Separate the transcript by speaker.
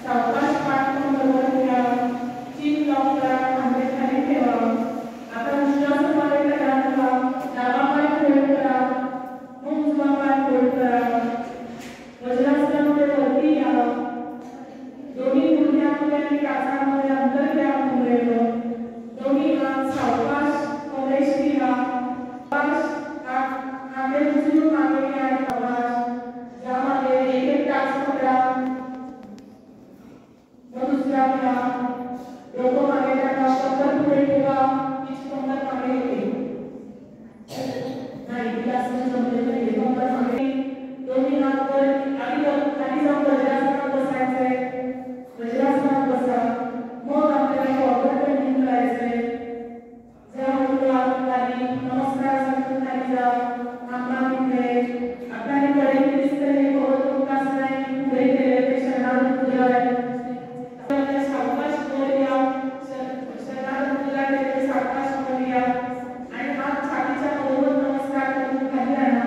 Speaker 1: सावकाश पाठ करून बरोबर घ्या. चीन लॉक करा. खांदे खाली ठेवा. आता उजव्या करा. डावा पाय फोल्ड करा. मग उजवा पाय फोल्ड करा. वज्रासनामध्ये वरती या. दोन्ही गुडघ्यामध्ये आणि काचामध्ये अंतर घ्या. कमरेवर दोन्ही हात सावकाश कमरेशी घ्या. कांदे उचलून मागे घ्या आणि सावकाश ज्यामध्ये एक एक टाच पकडा. मग दुसरा घ्या. डोकं मागे टाका. कंबर पुढे ठेवा. तिची कंबर मागे येते नाही तिला असं जमलेलं नाही. कंबर मागे. दोन्ही हात वर आणि खाली जाऊन वज्रासनात बसायचंय. वज्रासनात बसा. मग आपल्याला फॉरवर्ड बेंडिंग करायचंय. जा मुलं खाली. नमस्कार सांगून खाली जा. आपला तिथे आपल्याला कडे दिसतंय. कवचमुक्तासन आहे. पुढे गेले ते शरणागत मुद्रा आहे. सावकाश वर या. शरणागत मुद्रा आहे. सावकाश वर या आणि हात छातीच्या बरोबर नमस्कार करून खाली आणा.